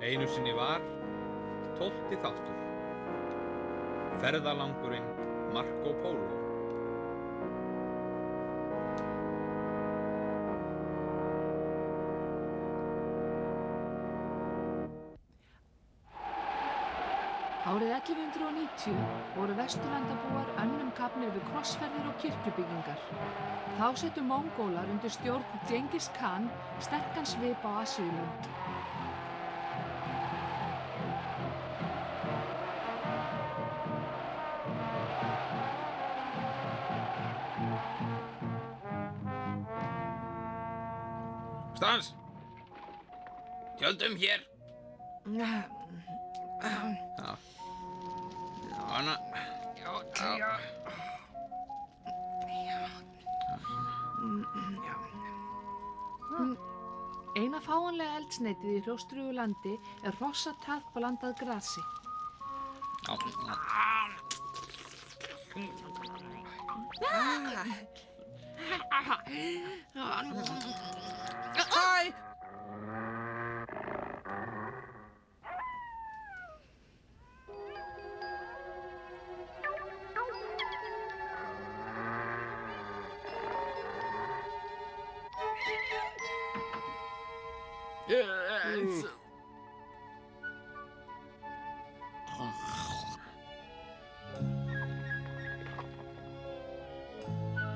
Einu sinni var 12. þáttur. Ferðalangurinn Marco Polo. Árið 1190 voru Vesturlandabúar önnum kafnir við krossferðir og kirkjubyggingar. Þá settu Mongólar undir stjórn Djengis Khan sterkan svip á Asíulönd. Stans! Tjöldum hér! Já. Hana. Eina fáanlega eldsneitið í hrjóstrugu landi er hrossatað blandað grasi. Hæ!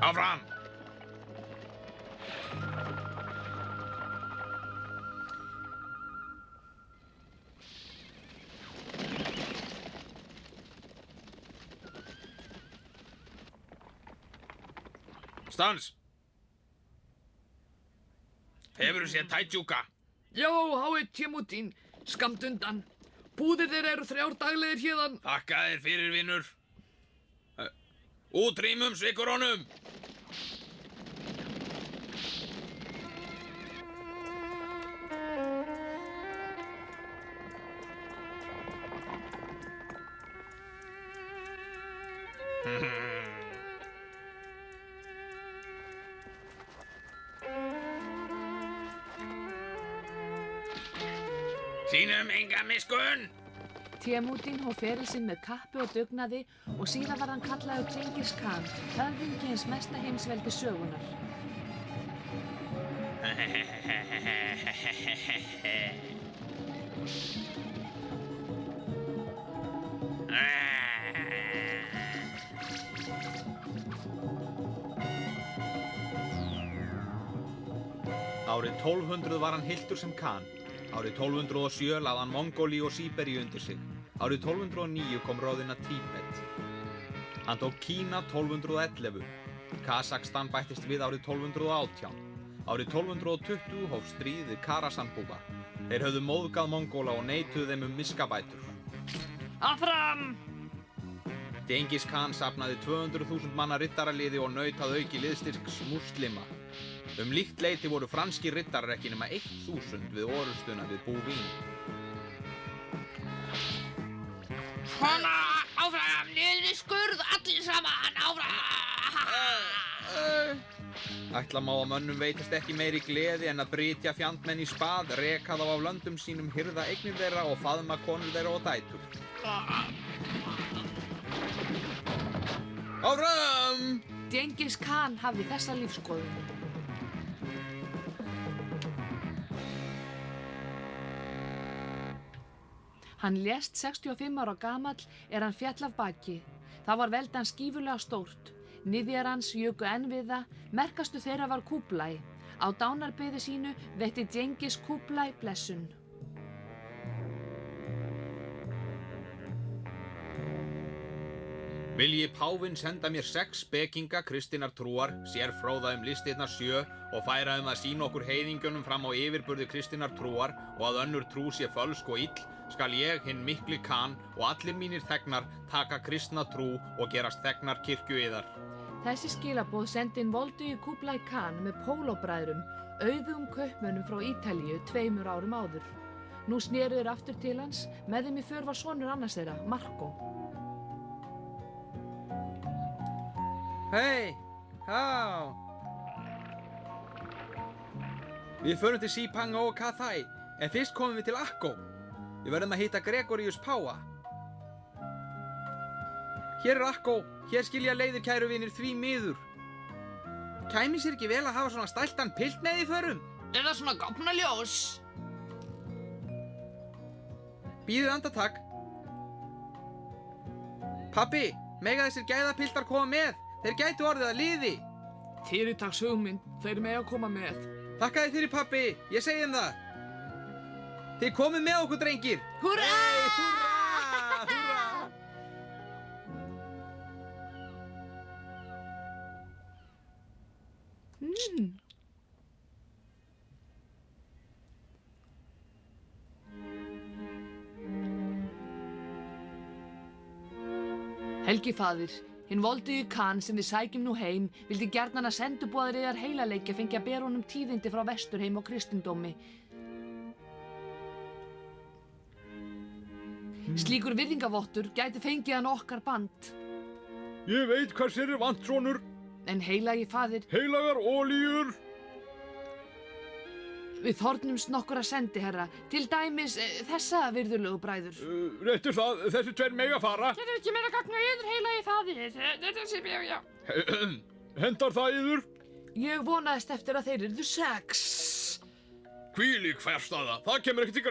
Áfram! Stans! Hefurðu séð Tætjúka? Já, hái Témútín, skammt undan. Búðir þeirra eru 3 daglegir héðan. Þakka þér fyrir, vinur. Útrýmum svikurunum! Sýnum enga miskunn! Témútín hóf feril sinn með kappi og dugnaði og síðan var hann kallaður Djengis Khan, höfðingi hins mesta heimsveldi sögunnar. Árið 1200 var hann hylltur sem Khan. Árið 1207 lagði hann Mongólíu og Síberíu undir sig. Árið 1209 kom ráðina Tíbet. Hann tók Kína 1211. Kazakstan bættist við árið 1218. Árið 1220 hóf stríð við Karasanbúa. Þeir höfðu móðgað Mongóla og neituðu þeim miskabætur. Áfram! Djengis Khan safnaði 200.000 manna riddaraliði og naut að auki liðstyrks múslima. Líkt leyti voru franskir riddarar ekki nema 1000 við orrustuna við Búvín. Svona, áfram, niður í skurð, allir saman, áfram! Ætla má að mönnum veitist ekki meiri gleði en að brytja fjandmenn í spað, reka þá af löndum sínum, hirða eignir þeirra og faðma konur þeirra og dætur. Áfram! Djengis Khan hafði þessa lífsskoðun. Hann lést 65 ára gamall hann féll af baki. Það var veldi hans gífurlega stórt. Niðjar hans juku enn við það, merkastu þeirra var Kublai. Á dánarbeði sínu veitti Djengis Kublai blessun. Vilji páfinn senda mér 6 spekinga kristinnar trúar, sérfróða listirnar 7 og færa að sýna okkur heiðingjunum fram á yfirburði kristinnar trúar og að önnur trú sé fölsk og ill, skal ég, hinn mikli Khan og allir mínir þegnar taka kristna trú og gerast þegnar kirkjuyðar. Þessi skilaboð sendi inn voldugi Kublai Khan með pólóbræðrum, auðugum kaupmönnum frá Ítalíu 2 árum áður. Nú sneru þeir aftur til hans, með þeim í för var sonur annars þeirra, Marco. Hei, há! Við förum til Sipang og Kathai, en fyrst komum við til Akko. Við verðum að hitta Gregorius páa. Hér er Akko, hér skilja leiðir kæru vinir því miður. Kæmi sér ekki vel að hafa svona stæltan pilt með í förum? Er það svona gáfnaljós? Bíðið andartak. Pabbi, mega þessir gæðapiltar koma með. Þeir gætu orðið að liði. Fyrirtaks hugmynd, þeir mega koma með. Þakka þið fyrir, pabbi. Ég segi þeim það. Þið komið með okkur, drengir. Húrra! Hey, húrra! Húrra! Helgi faðir, hinn voldugi Khan sem við sækjum nú heim, vildi gjarnan að senduboðariðar heilaleikja fengi að bera honum tíðindi frá Vesturheim og kristindómi. Slíkur virðingavottur gæti fengið hann okkar band. Ég veit hvað sér er vant, sonur. En heilagi faðir, Heilagar ólíur. við þornumst nokkura sendiherra, til dæmis þessa virðulegu bræður. Réttu það, þessi tveir mega fara. Þetta er ekki meira gagna yður, heilagi faðir. Þetta sé ég, já. Hendar það yður? Ég vonaðist eftir að þeir yrðu 6. Hvílík hversstaða. Það kemur ekki til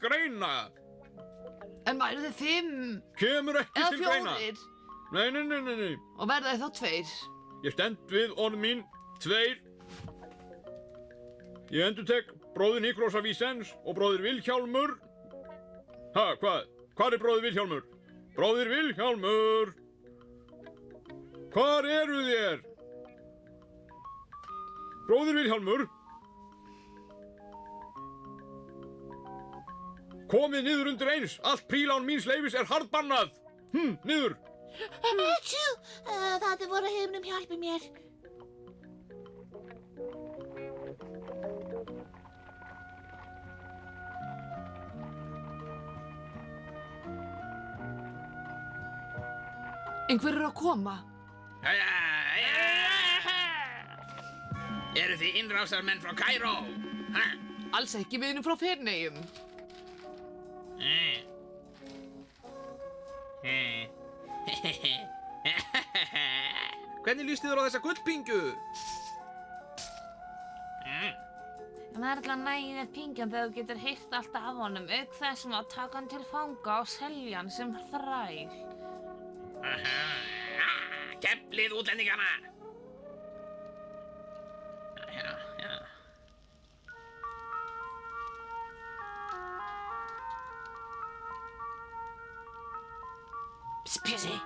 greina, En væru þið 5 Kemur ekki eða til greina. 4 Nei. og verða þið þá 2. Ég stend við orð mín, 2. Ég endurtek bróðir Nikrósa Vísens og bróðir Vilhjálmur. Hvað? Hvar er bróðir Vilhjálmur? Bróðir Vilhjálmur! Hvar eru þér? Bróðir Vilhjálmur! Komið niður undir eins. Allt prílán míns leifis er harðbannað. Niður. Það er voru himnum hjálpi mér. Einhver að koma. Eru þið innrásarmenn frá Kaíró? Alls ekki, við erum frá Feneyjum. Hvernig líst þér á þessa gullpingju? Það er alltaf nægið pingjan þegar þú getur heyrt allt af honum, auk þessum að taka hann til fanga og selja hann sem þræl. Keflið útlendingana! Já. Spjösi.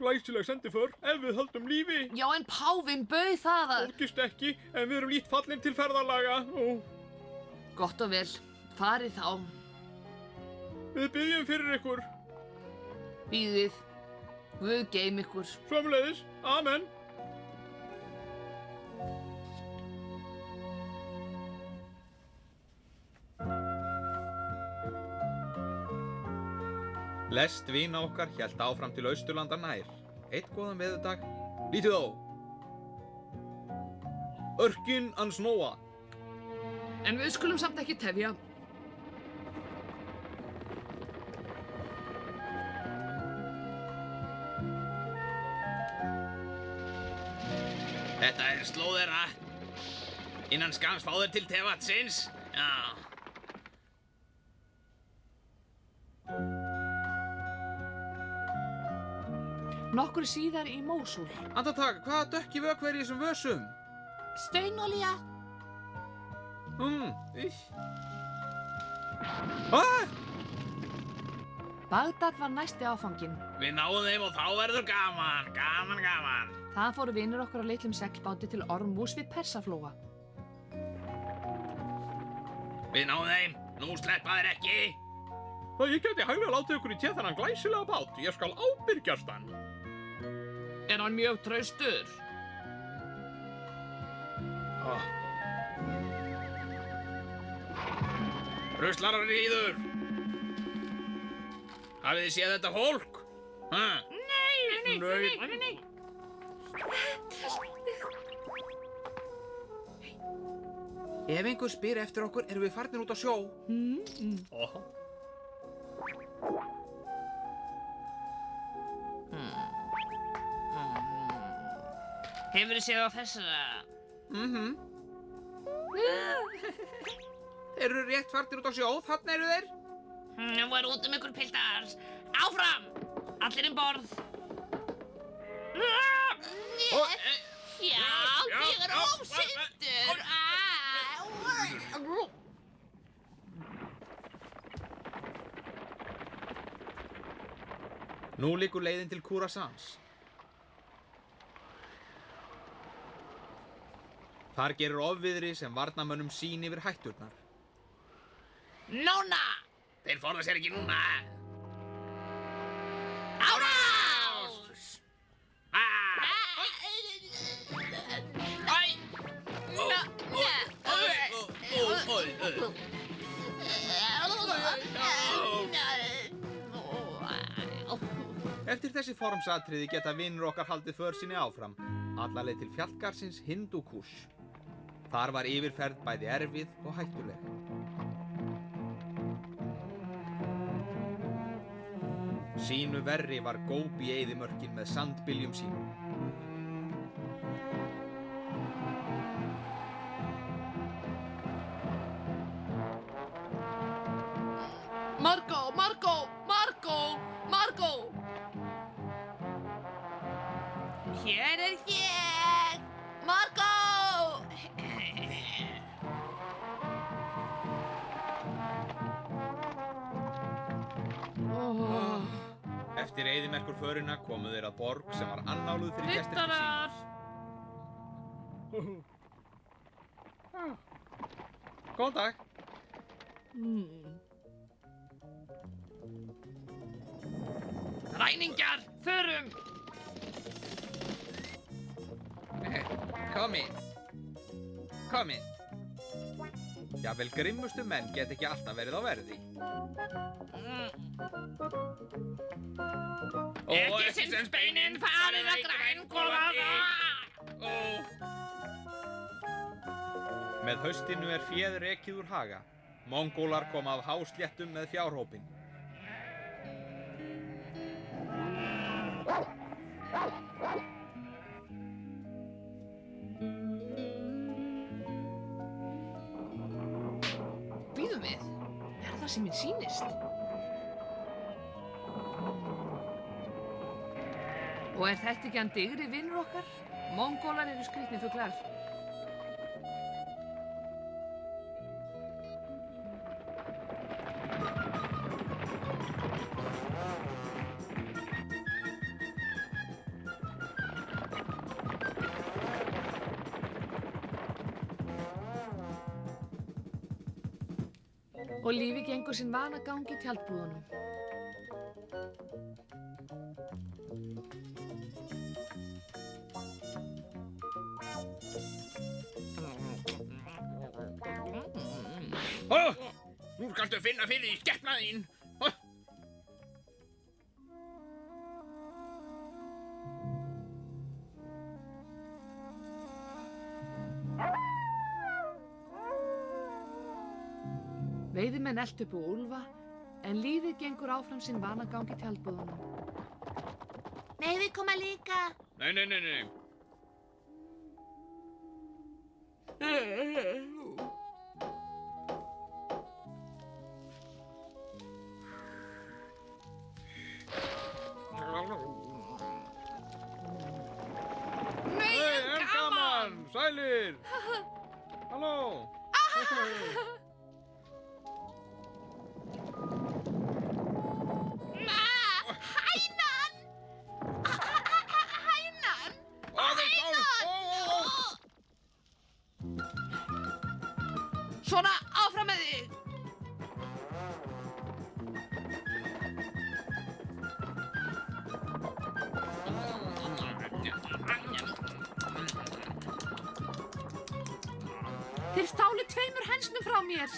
Glæsileg sendiför, ef við höldum lífi. Já, en páfinn bauð það að... Ógist ekki, en við erum lítt fallin til ferðalaga. Gott og vel, farið þá. Við byggjum fyrir ykkur. Bíðið. Guð geym ykkur. Sömuleiðis, amen. Lest vina okkar hélt áfram til Austurlanda nær. Eitt góðan veðurdag. Lítið á! Örkin ans Nóa. En við skulum samt ekki tefja. Þetta er slóðera. Innan skams fá þeir til tevatsins. Já. Nokkur síðar í Mósúl. Andartak, hvaða dökki vökvi er í þessum vössum? Steinolía. Bagdad var næsti áfanginn. Við náðum þeim og þá verður gaman. Gaman. Það fóru vinir okkar á litlum seglbáti til Ormús við Persaflóa. Við náðum þeim. Nú sleppa þeir ekki. Það ég geti hæglega látið ykkur í téð þennan glæsilega bát. Ég skal ábyrgjast hann. Er hann mjög traustur? Ruslarar ríður. Hafið þið séð þetta fólk? Nei. Ef einhver spyr eftir okkur, erum við farnir út á sjó. Óhá. Hefurðu séð á þessa? Þeir eru rétt farnir út á sjó, þarna eru þeir. Nú er út ykkur piltar. Áfram! Allir borð. Já, ég er ósyndur. Nú liggur leiðin til Kúrasans. Þar gerir ofviðri sem varnarmönnum sýn yfir hætturnar. Núna! Þeir forða sér ekki núna. Árás! Eftir þessi formsatriði geta vinir okkar haldið för sinni áfram, alla leið til fjallgarðsins Hindúkush. Þar var yfirferð bæði erfið og hættuleg. Sínu verri var Góbi eyðimörkin með sandbyljum sínum. Margó! Hér er ég! Margó! Eftir eyðimerkurförina komu þeir að borg sem var annáluð fyrir gestir sín. Góðan dag. Ræningjar, förum! Kom inn. Jafnvel grimmustu menn get ekki alltaf verið á verði. Ekki sem speinin farið að grænkolana! Með haustinu er féð rekið úr haga. Mongólar koma af hásléttum með fjárhópinn. Bíðum við. Er það sem mér sýnist? Og er þetta ekki hann digri vinur okkar? Mongólar eru skrýtnir fuglar. Og lífið gengur sinn vanagang í tjaldbúðunum. Nú skaltu finna fyrir því skepnað þín. Veiðimenn eltu upp á úlfa, en lífið gengur áfram sinn vanagang í tjaldbúðunum. Nei, við koma líka. Nei. Nei, Gaman! Sælir! Halló! Svona, áfram með þig! Þeir stálu 2 hænsnum frá mér.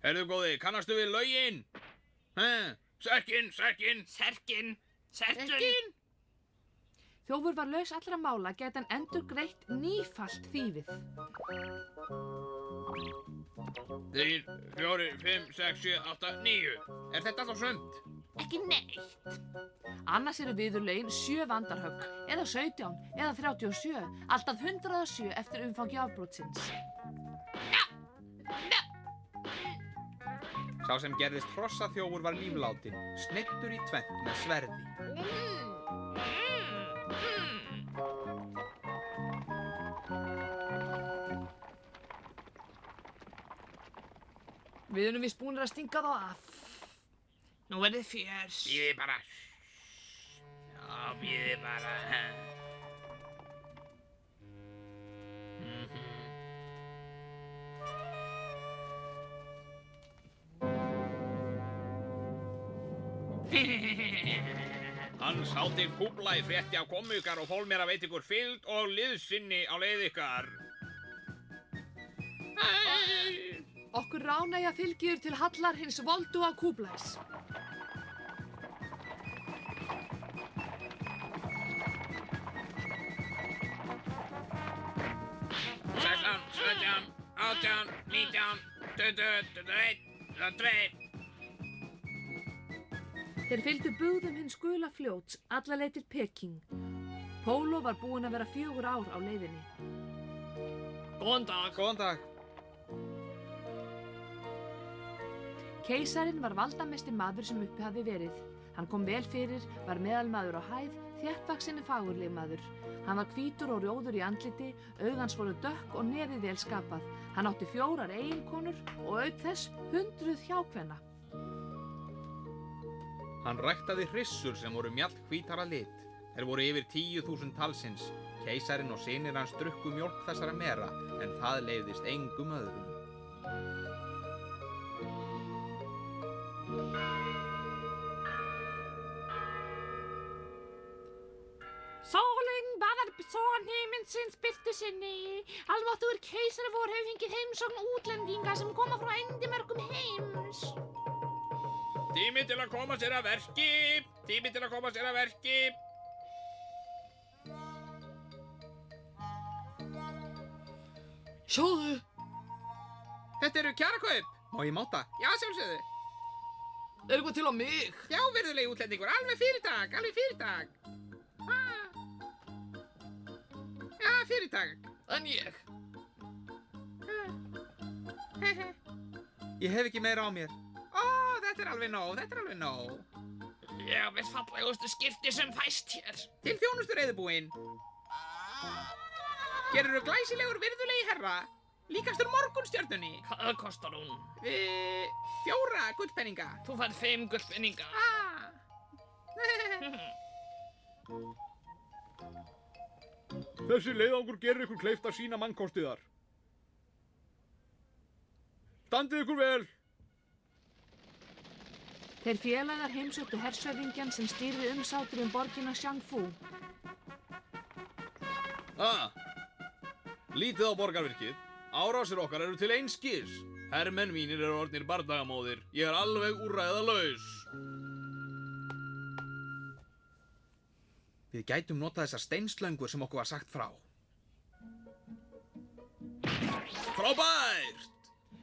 Heyrðu góði, kannastu við lögin? Sekkin! Serkin! Þjófur var laus allra mála, gæti hann endur greitt nýfalt þýfið. 3, 4, 5, 6, 7, 8, 9. Er þetta alltaf sumt? Ekki neitt. Annars eru viðurlögin 7 vandarhögg, eða 17, eða 37, alltaf 107 eftir umfangi afbrotsins. Sá sem gerðist hrossaþjófur var líflátin, sneiddur í tvennt með sverði. Við erum víst búnir að stinga þá af. Nú verðið fjörs. Bíði bara. Já, bíði bara. Hans hátign Kúblai frétti af komu ykkar og fól mér að veita ykkur fylgd og liðsinni á leið ykkar. Okkur ránægja fylgir til hallar hins volduga Kúblais. Sextán, 17, 18, 19, 20, 21, 22. Þeir fylgdu bugðum hins gula fljóts alla leið til Peking. Pólo var búinn að vera 4 ár á leiðinni. Góðan dag. Góðan dag. Keisarinn var valdamesti maður sem uppi hafði verið. Hann kom vel fyrir, var meðalmaður á hæð, þéttvaxinn fagurleg maður. Hann var hvítur og rjóður í andliti, augans voru dökk og nefið vel skapað. Hann átti 4 eiginkonur og auk þess 100 hjákvenna. Hann ræktaði hryssur sem voru mjallhvítar að lit. Þeir voru yfir 10.000 talsins. Keisarinn og synir hans drukku mjólk þessara mera, en það leyfðist engum öðrum. Sólin baðar son himinsins byrtu sinni. Almáttugur keisari vor hefur fengið heimsókn útlendinga sem koma frá endimörkum heims. Tími til að koma sér að verki. Tími til að koma sér að verki. Sjáðu. Þetta eru kjarakaup. Má ég máta? Já, sjálfsögðu. Er eitthvað til á mig? Já, virðulegi útlendingur, alveg fyrirtak, alveg fyrirtak. Já, fyrirtak. En ég? Ég hef ekki meira á mér. Ó, þetta er alveg nóg, þetta er alveg nóg. Ég veist fallegustu skipti sem fæst hér. Til þjónustu reiðubúinn. Hér eru glæsilegur virðulegi herra. Líkastur morgunstjörnunni. Hvað kostar hún? 4 gullpenninga. Þú færð 5 gullpenninga. Þessi leiðangur gerir ykkur kleift að sýna mannkostiðar. Standið ykkur vel. Þeir félagar heimsóttu hershöfðingjan sem stýrði umsátur borgina Xiangfu. Lítið á borgarvirkið. Árásir okkar eru til einskis. Hermenn mínir eru orðnir bardagamóðir. Ég er alveg úrræðalaus. Við gætum notað þessar steinslöngur sem okkur var sagt frá. Frábært!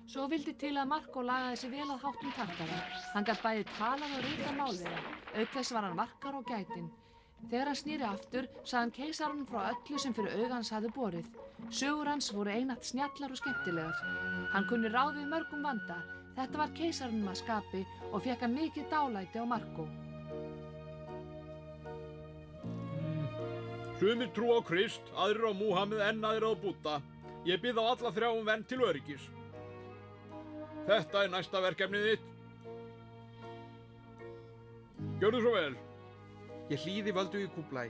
Svo vildi til að Markó lagaði sig vel að háttum tartara. Hann gat bæði talað og ritað mál þeirra. Auk þess var hann varkár og gætinn. Þegar hann snýri aftur, sagði hann keisaranum frá öllu sem fyrir augans hafði borið. Sögur hans voru einatt snjallar og skemmtilegar. Hann kunni ráð við mörgum vanda. Þetta var keisaranum að skapi og fékk hann mikið dálæti á Markó. Sumir trú á Krist, aðrir á Múhameð en aðrir á Búdda. Ég bið á alla 3 vernd til öryggis. Þetta er næsta verkefnið þitt. Gjörðu svo vel. Ég hlýði völdu í Kúblai.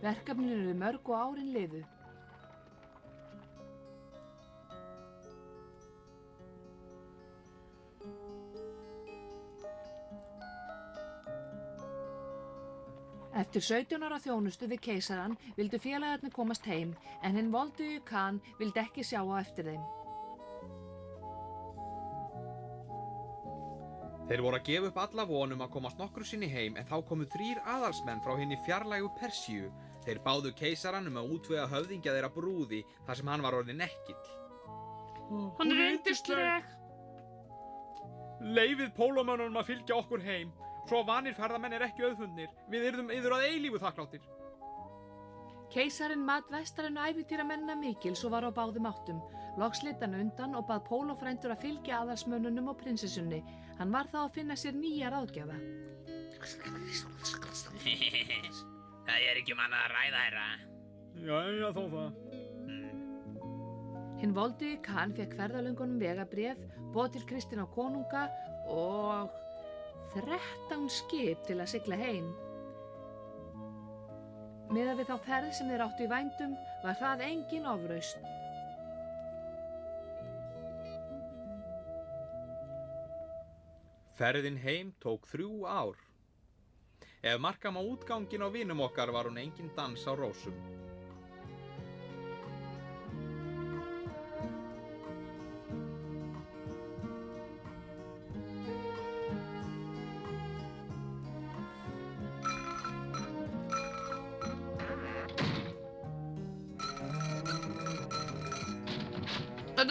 Verkefnin eru mörg og árin liðu. Eftir 17 ára þjónustu við keisaran vildu félagarnir komast heim, en hinn voldugi Khan vildi ekki sjá á eftir þeim. Þeir voru að gefa upp alla von að komast nokkru sinni heim en þá komu 3 aðalsmenn frá hinni fjarlægu Persíu. Þeir báðu keisarann að útvega höfðingja þeirra brúði þar sem hann var orðinn ekkill. Hann er yndisleg. Leyfið pólómönnunum að fylgja okkur heim. Svo vanir ferðamenn ekki auðfundnir. Við yrðum yður að eilífu þakkláttir. Keisarinn mat vestarinn ævintýramennina mikils og var á báðum áttum. Loks leit hann undan og bað pólófrændur að fylgja aðalsmönnunum og prinsessunni. Hann var þá að finna sér nýja ráðgjafa. Það er ekki annað að ræða, herra. Jæja, þó það. Hinn voldugi Khan fékk ferðalöngunum vegabréf, boð til Kristín á konunga og 13 skip til að sigla heim. Miðað við þá ferð sem þeir áttu í vændum var það engin ofrausn. Ferðin heim tók 3 ár. Ef marka má útgangin á vinum okkar var hún engin dans á rósum.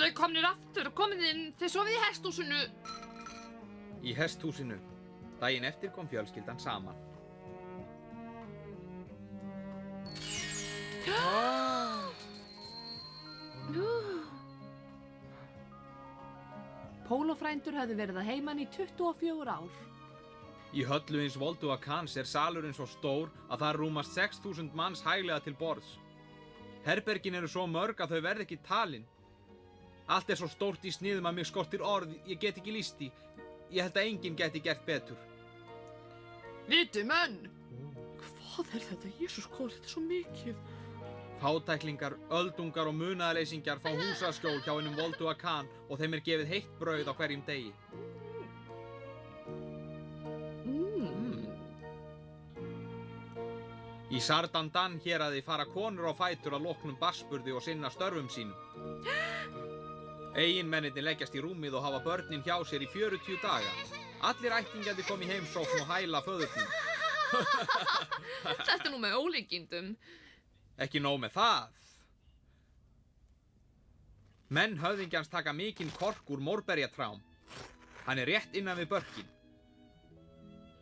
Þau komnir aftur, komið inn, þið sofið í hesthúsinu. Í hesthúsinu. Daginn eftir kom fjölskyldan saman. Pólófrændur höfðu verið að heiman í 24 ár. Í höllu hins volduga Khans er salurinn svo stór að það rúmast 6000 manns hæglega til borðs. Herbergin eru svo mörg að þau verð ekki talin. Allt er svo stórt í sniðum að mig skortir orð, ég get ekki lýst því. Ég held að enginn geti gert betur. Viti menn! Hvað er þetta? Jesús, hvað er þetta svo mikið? Fátæklingar, öldungar og munaðarleysingjar fá húsaskjól hjá hinum volduga Khan og þeim er gefið heitt brauð á hverjum degi. Í Sardandan héraði fara konur á fætur að loknum barnsburði og sinna störfum sínum. Eiginmennirnir leggjast í rúmið og hafa börnin hjá sér í 40 daga. Allir ættingjandi kom í heimsókn og hæla föðurnum. Þetta er nú með ólíkindum. Ekki nóg með það. Menn höfðingjans taka mikinn kork úr mórberjatrám. Hann er rétt innan við börkin.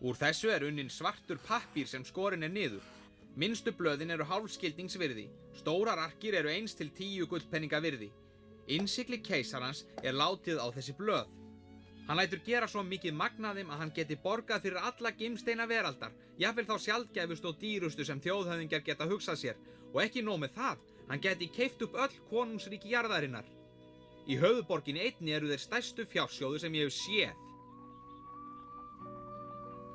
Úr þessu er unnin svartur pappír sem skorinn er niður. Minnstu blöðin eru hálfskildningsvirði. Stórar arkir eru 1 til 10 gullpenninga virði. Innsigli keisarans er látið á þessi blöð. Hann lætur gera svo mikið magnaðim að hann geti borgað fyrir alla gimsteina veraldar, jafnvel þá sjaldgæfustu og dýrustu sem þjóðhöfðingjar geta hugsað sér. Og ekki nóg með það, hann geti keypt upp öll konungsríki jarðarinnar. Í höfuðborginni einni eru þeir stærstu fjársjóðu sem ég hef séð.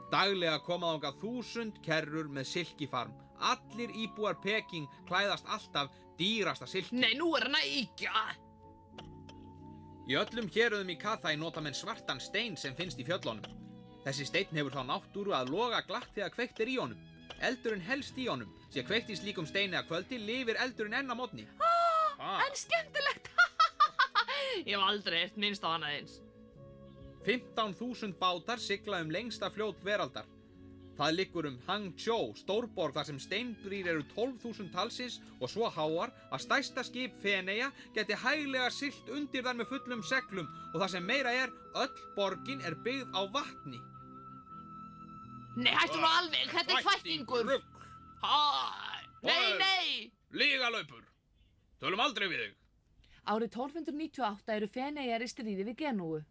Daglega koma þangað 1000 kerrur með silkifarm. Allir íbúar Peking klæðast alltaf dýrasta silki. Nei, nú er hann að ýkja! Í öllum héröðum í Kaþæ nota menn svartan stein sem finnst í fjöllunum. Þessi steinn hefur þá náttúru að loga glatt þegar kveikt er í honum. Eldurinn helst í honum, sé kveikt í slíkum steini að kvöldi lifir eldurinn enn á morgni. En skemmtilegt! Ég hef aldrei heyrt minnst á hana eins. 15.000 bátar sigla lengsta fljót veraldar. Það liggur Hangzhou, stórborg þar sem steinbrýr eru 12.000 talsins og svo háar að stærsta skip Feneyja geti hæglega siglt undir þar með fullum seglum og það sem meira er, öll borgin er byggð á vatni. Nei, hættu nú alveg, þetta er þvættingur! Rugl. Nei! Lygalaupur. Tölum aldrei við þig. Árið 1298 eru Feneyjar í stríði við Genúu.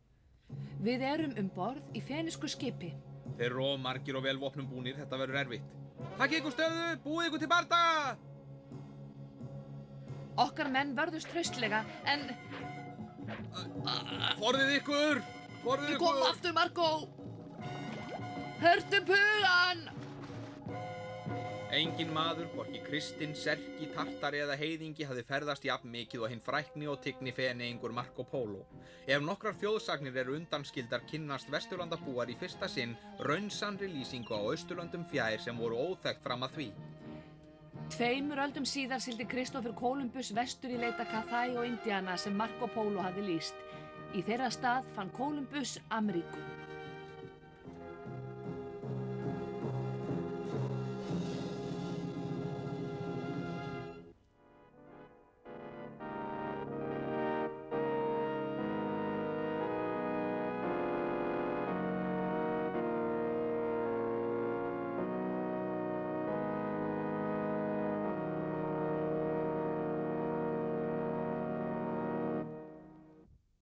Við erum borð í fenísku skipi. Þeir eru of margir og vel vopnum búnir, þetta verður erfitt. Takið ykkur stöðu, búið ykkur til bardaga! Okkar menn vörðust hraustlega, en Forðið ykkur! Forðið ykkur! Kom aftur, Margó! Hörtu pugan! Enginn maður, hvorki Kristinn, Serki, Tartari eða heiðingi hafði ferðast jafn mikið og hinn frækni og tigni Feneyingur Marco Polo. Ef nokkrar þjóðsagnir eru undanskildar kynnast Vesturlandabúar í fyrsta sinn raunsannri lýsingu á Austurlöndum fjær sem voru óþekkt fram að því. 2 öldum síðar sigldi Kristófer Kólumbus vestur í leit að Kaþæ og Indíana sem Marco Polo hafði lýst. Í þeirra stað fann Kólumbus Ameríku.